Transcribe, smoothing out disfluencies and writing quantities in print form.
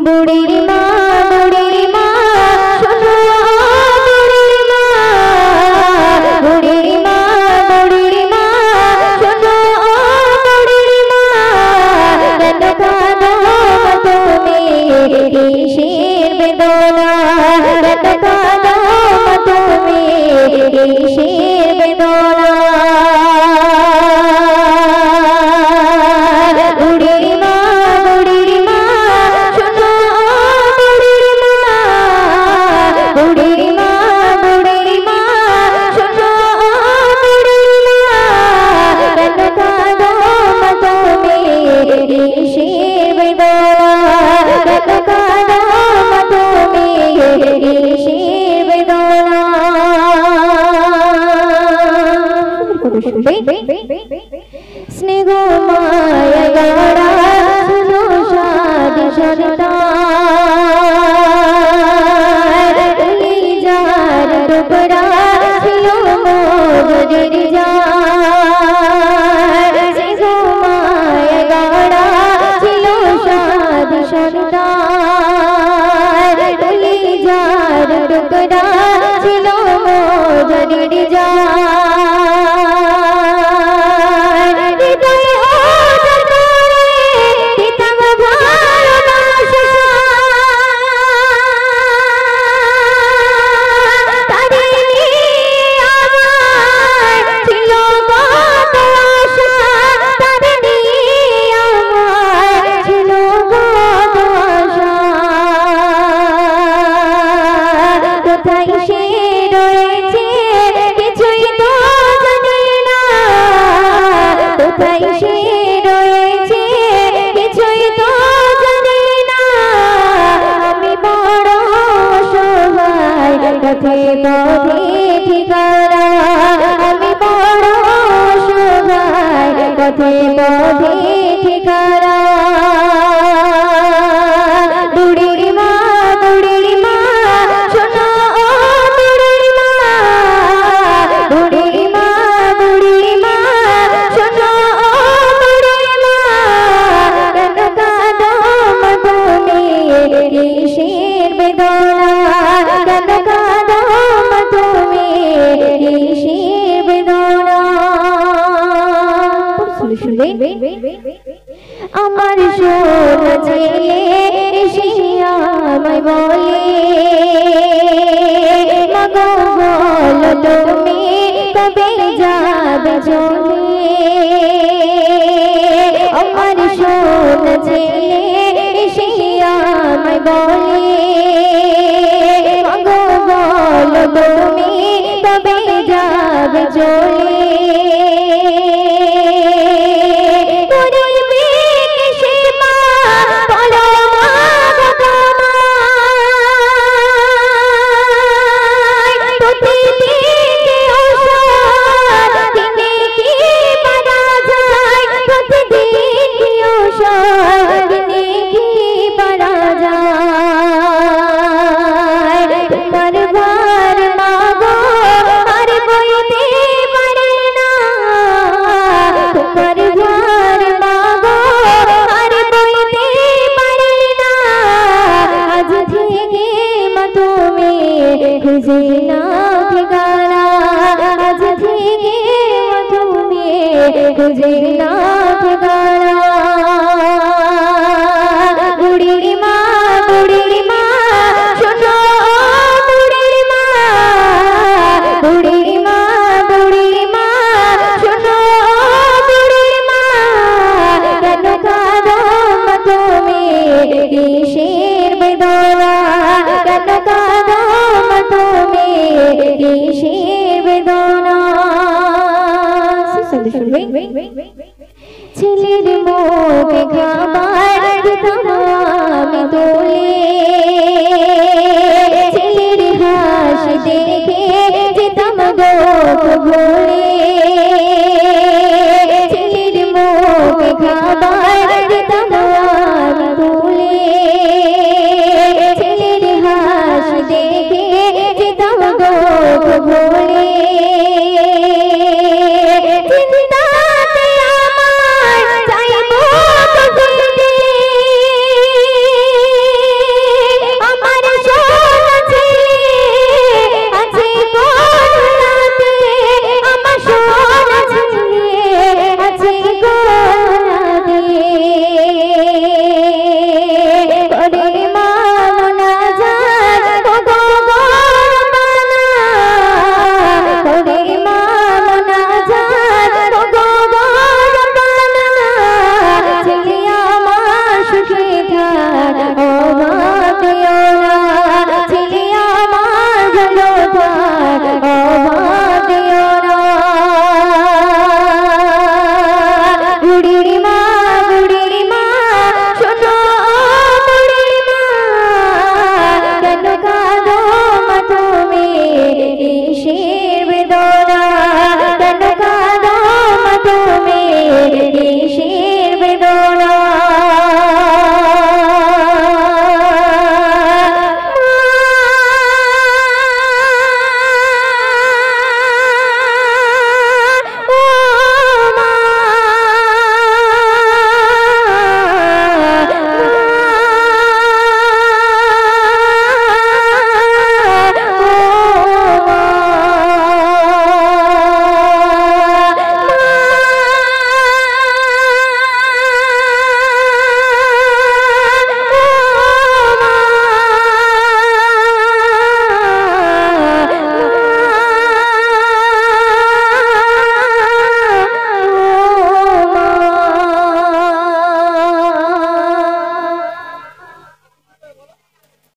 বুড়ির মা শোনো বুড়ির মা, বুড়ির মা শোনো বুড়ির মা, কেন কাঁদো তুমি কিসের বেদনা, কেন কাঁদো তুমি কিসের বেদনা। স্নেহ মায়া গড়া শুনো সাধু সন্তান, যার টুকরা ছিল মোদের জান। স্নেহ মায়া গড়া ছিল সাধু সন্তান, যার টুকরা ছিল মোদের জান। আমি বড় অসহায়, পথে পথে ঠিকানা। বুড়ির মা শোনো বুড়ির মা, বুড়ির মা শোনো বুড়ির মা, কেন কাঁদো তুমি কিসের বেদনা, কেন কাঁদো তুমি কিসের বেদনা। আমার সোনা ছেলে এসে আমায় বলে, মাগো বলো তুমি কবে যাবে চলে। আমার সোনা ছেলে এসে আমায় বলে, মাগো বলো তুমি কবে যাবে চলে। ছেলের মুখে খাবার দিতাম আমি তোলে, ছেলের হাসি দেখে যেতাম দুঃখ ভুলে। ছেলের মুখে খাবার